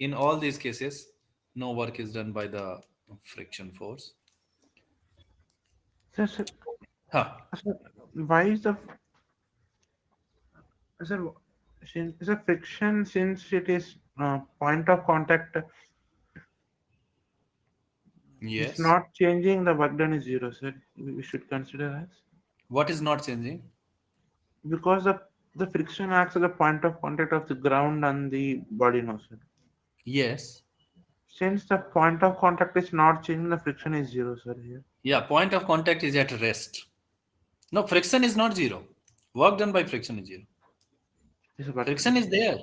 In all these cases, no work is done by the friction force. Sir, sir, Huh. sir, why is the sir, since the friction, since it is point of contact, it's Yes. not changing, the work done is zero, sir. We should consider as What is not changing? because the friction acts as a point of contact of the ground and the body, no, sir. Yes. Since the point of contact is not changing, the friction is zero, sir. Here, Yeah, point of contact is at rest. No, friction is not zero. Work done by friction is zero. yes, but Friction is there.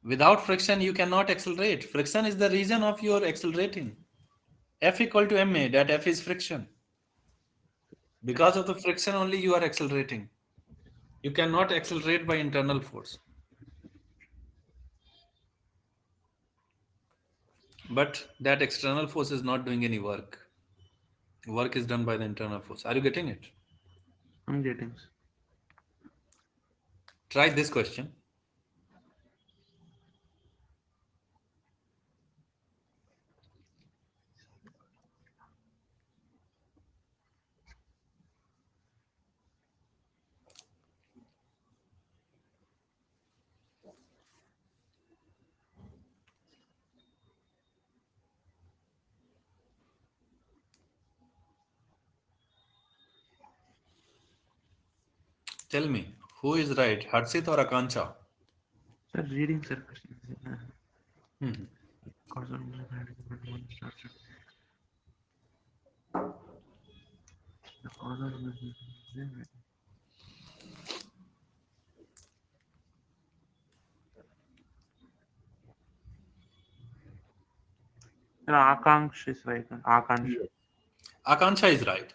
Without friction, you cannot accelerate. Friction is the reason of your accelerating. F equal to ma, that F is friction. Because of the friction only you are accelerating. You cannot accelerate by internal force. But that external force is not doing any work. Work is done by the internal force. Are you getting it? I'm getting. Sir. Try this question. Tell me, who is right, Harshit or Akanksha? Sir, reading, sir. Question. Hmm. Cause of the cause of Akansh is right. Akansh. Yes. Akanksha is right.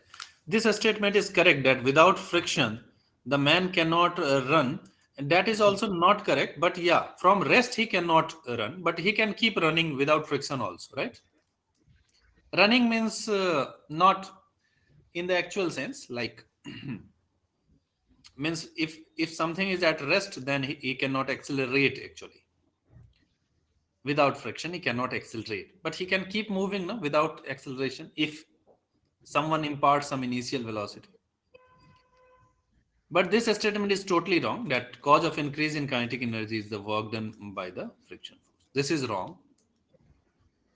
This statement is correct that without friction, the man cannot run. And that is also not correct. But yeah, from rest he cannot run, but he can keep running without friction also, right? Running means not in the actual sense, like means if something is at rest, then he cannot accelerate actually. Without friction, he cannot accelerate, but he can keep moving no, without acceleration if someone imparts some initial velocity. But this statement is totally wrong that cause of increase in kinetic energy is the work done by the friction force. This is wrong.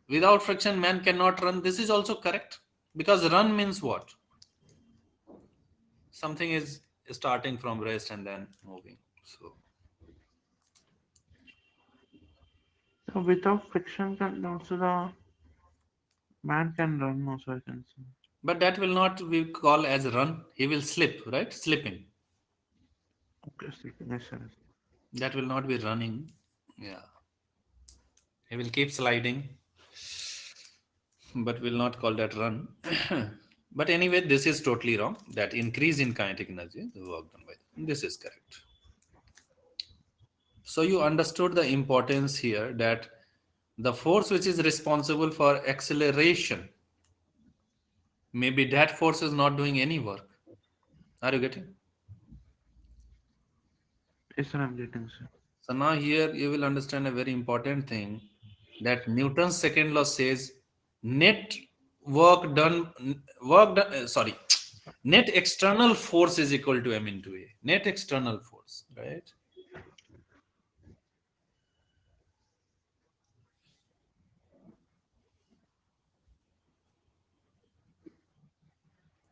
Without friction, man cannot run. This is also correct because run means what? Something is starting from rest and then moving. So, So without friction, can also the man can run. Also, I can say. but that will not be called as run. He will slip, right? Slipping. Okay, sir. Yes, sir. That will not be running. Yeah. He will keep sliding, but will not call that run. But anyway, this is totally wrong. That increase in kinetic energy is the work done by them. This is correct. So you understood the importance here that the force which is responsible for acceleration, maybe that force is not doing any work. Are you getting? Yes, sir. I'm getting, sir. So now here you will understand a very important thing that Newton's second law says net work done sorry, net external force is equal to m into a. Net external force, right?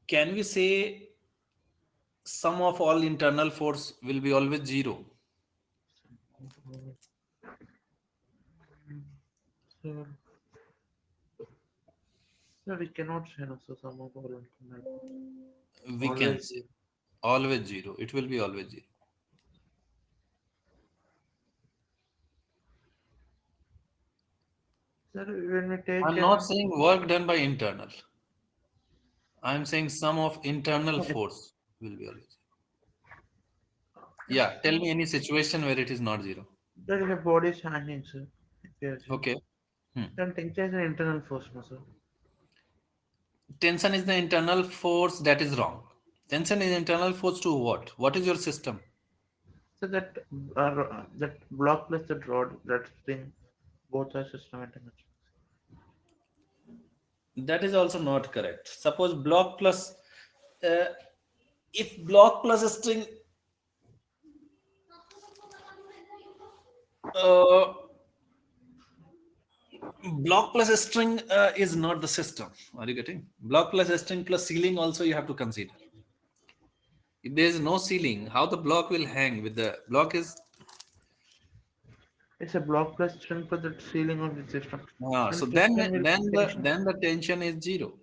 Can we say sum of all internal force will be always zero? Sir, sir, we cannot say no. So some of all We can always say zero. always zero. It will be always zero. Sir, when we take I'm a not saying work done by internal. I'm saying sum of internal force will be always zero. Yeah, tell me any situation where it is not zero. there is a body is hanging, sir. If you assume. Okay. Hmm. Then tension is an internal force, no, sir. Tension is the internal force, that is wrong. Tension is internal force to what? What is your system? So that block plus that rod, that string, both are systematic. That is also not correct. Suppose block plus, uh, if block plus string, uh, block plus string is not the system. Are you getting? Block plus string plus ceiling also you have to consider. If there is no ceiling, how the block will hang with the block is It's a block plus string for the ceiling of the system. so And then friction will then the tension. then the tension is zero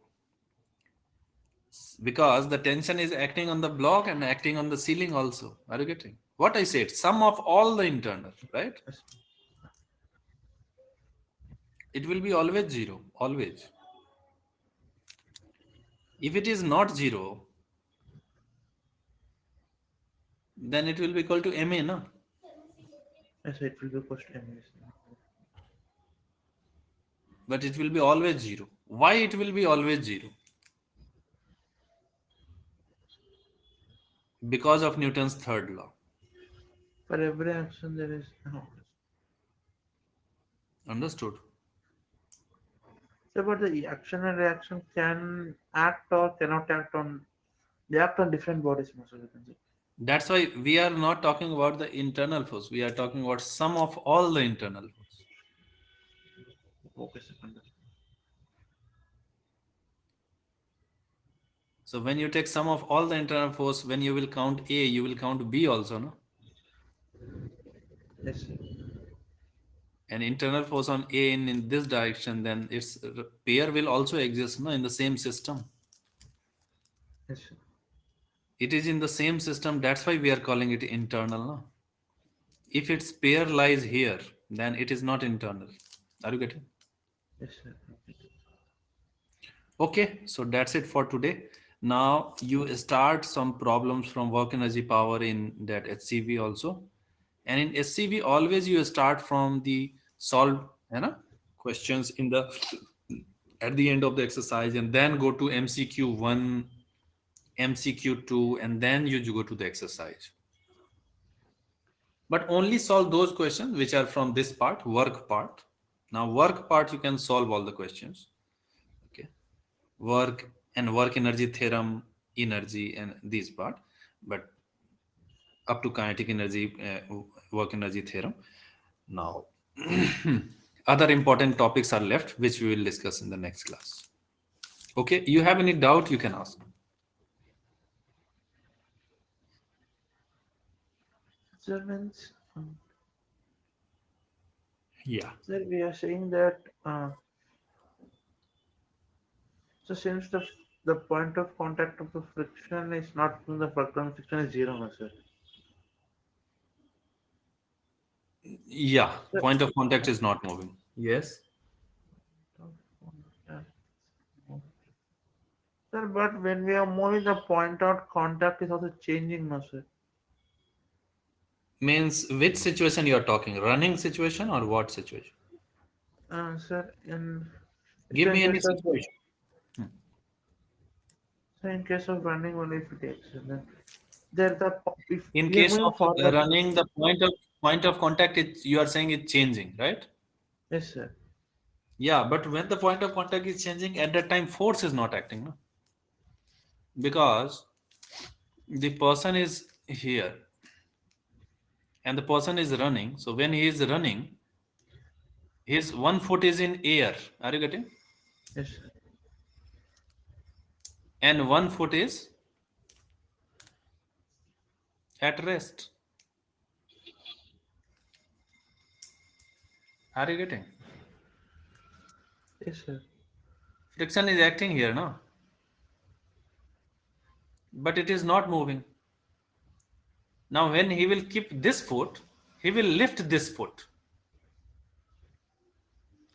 because the tension is acting on the block and acting on the ceiling also. Are you getting what I said? Sum of all the internal, right? Yes. It will be always zero, always. If it is not zero, then it will be equal to ma, no? Yes, it will be cost enemies. But it will be always zero. Why it will be always zero? Because of Newton's third law. For every action there is no. Understood? So, but the action and reaction can act or cannot act on. They act on different bodies, most of the time. That's why we are not talking about the internal force. We are talking about sum of all the internal force. Okay, second. So when you take sum of all the internal force, when you will count A, you will count B also, no? Yes, sir. And internal force on A in this direction, then its pair will also exist, no, in the same system. Yes, sir. It is in the same system. That's why we are calling it internal, no? If its pair lies here, then it is not internal. Are you getting? Yes, sir. Okay, so that's it for today. Now you start some problems from work energy power in that HCV also. And in SCV, always you start from the solved questions in the at the end of the exercise, and then go to MCQ1, MCQ2, and then you go to the exercise. But only solve those questions which are from this part, work part. Now, work part, you can solve all the questions. Okay. Work and work energy theorem, energy, and this part. But up to kinetic energy, work energy theorem. Now, other important topics are left, which we will discuss in the next class. Okay. You have any doubt, you can ask. Sir, means, Yeah. sir, we are saying that so since the point of contact of the friction is not from the fulcrum, friction is zero, no, sir. Yeah. Sir, Point of contact is not moving. Yes. sir, but when we are moving, the point out contact is also changing, no, sir. Means which situation you are talking? Running situation or what situation? Sir, Give so in me any case of situation. so in case of running only if it takes, then there if In we are case moving of forward, running, the point of contact, you are saying it's changing, right? yes, sir. Yeah, but when the point of contact is changing, at that time force is not acting, no? Because the person is here and the person is running. So when he is running, his one foot is in air. Are you getting? Yes, sir. And one foot is at rest. Are you getting? Yes, sir. Friction is acting here, no? But it is not moving. Now, when he will keep this foot, he will lift this foot.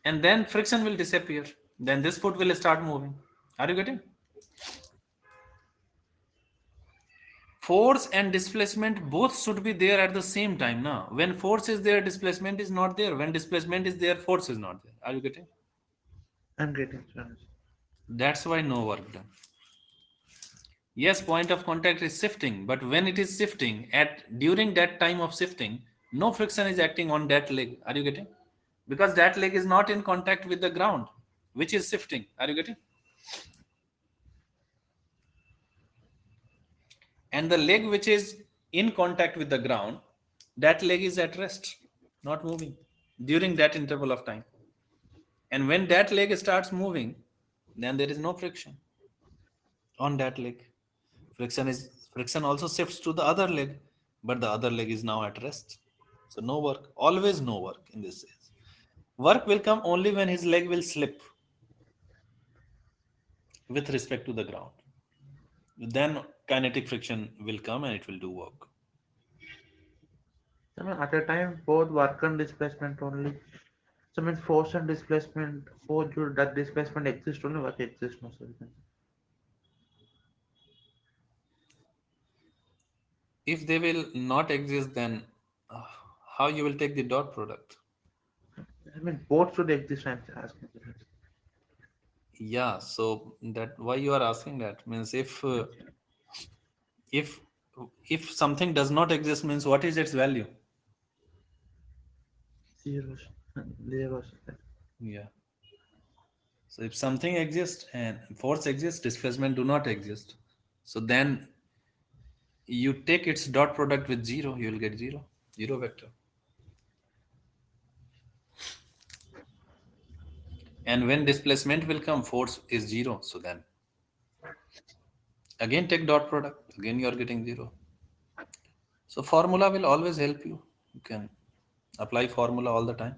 And then friction will disappear. Then this foot will start moving. Are you getting? Force and displacement both should be there at the same time. Now, when force is there, displacement is not there. When displacement is there, force is not there. Are you getting? I'm getting, sir. That's why no work done. Yes, point of contact is shifting, but when it is shifting, at during that time of shifting, no friction is acting on that leg. Are you getting? Because that leg is not in contact with the ground, which is shifting. Are you getting? And the leg which is in contact with the ground, that leg is at rest, not moving during that interval of time. And when that leg starts moving, then there is no friction on that leg. Friction also shifts to the other leg, but the other leg is now at rest. So no work, always no work in this case. Work will come only when his leg will slip with respect to the ground. Then kinetic friction will come and it will do work. I mean, at a time, both work and displacement only. So means force and displacement, force due that displacement exists only, work exists no, so we can If they will not exist, then uh, how you will take the dot product? I mean, both should exist. I'm asking. Yeah, so that why you are asking that means if if something does not exist means what is its value? Zeros, zeros. Yeah. So if something exists and force exists, displacement do not exist. So then you take its dot product with zero, you will get zero, zero vector. And when displacement will come, force is zero. So then again take dot product, again you are getting zero. So formula will always help you. You can apply formula all the time.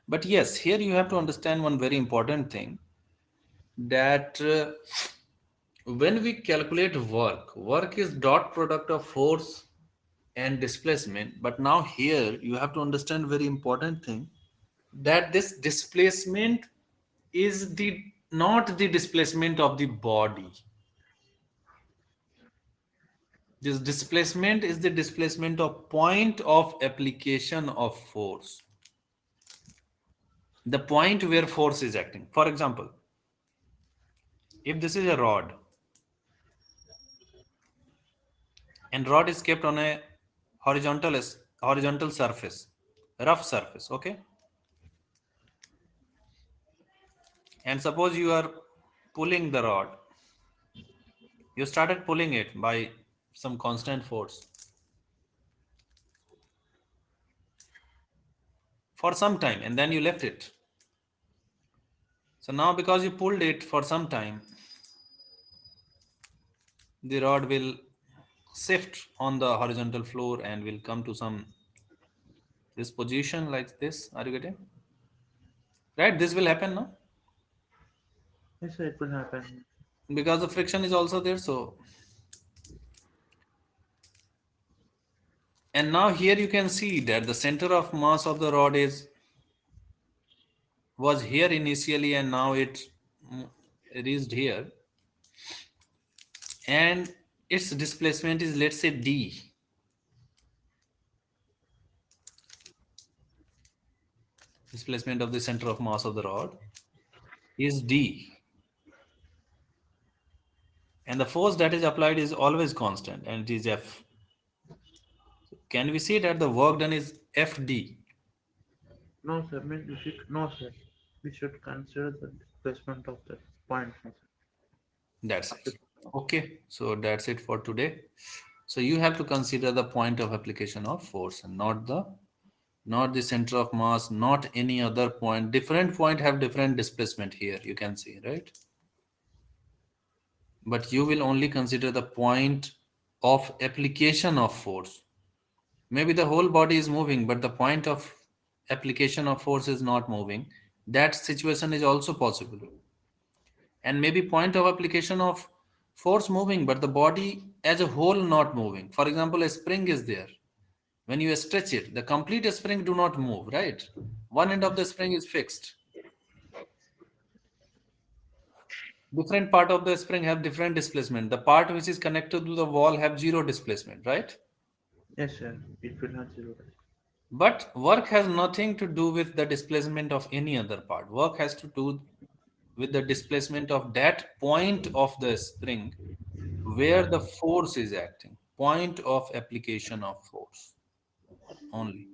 But yes, here you have to understand one very important thing that when we calculate work, work is dot product of force and displacement. But now here you have to understand very important thing that this displacement is the not the displacement of the body. This displacement is the displacement of point of application of force, the point where force is acting. For example, if this is a rod and rod is kept on a horizontal surface, rough surface, okay, and suppose you are pulling the rod, you started pulling it by some constant force for some time and then you left it. So now because you pulled it for some time, the rod will shift on the horizontal floor and will come to some this position like this. Are you getting? Right? This will happen now Yes, sir, it will happen. because the friction is also there. So, and now here you can see that the center of mass of the rod is was here initially and now it reached here, and its displacement is, let's say, d. Displacement of the center of mass of the rod is d, and the force that is applied is always constant and it is F. Can we say that the work done is FD? No, sir. I mean, we should no, sir. We should consider the displacement of the point. No, sir. That's it. Okay, so that's it for today. So you have to consider the point of application of force and not the center of mass, not any other point. Different point have different displacement here. You can see, right? But you will only consider the point of application of force. Maybe the whole body is moving, but the point of application of force is not moving. That situation is also possible. And maybe point of application of force moving, but the body as a whole not moving. For example, a spring is there. When you stretch it, the complete spring do not move, right? One end of the spring is fixed. Different part of the spring have different displacement. The part which is connected to the wall have zero displacement, right? Yes, sir. It will have zero. But work has nothing to do with the displacement of any other part. Work has to do with the displacement of that point of the spring where the force is acting, point of application of force only.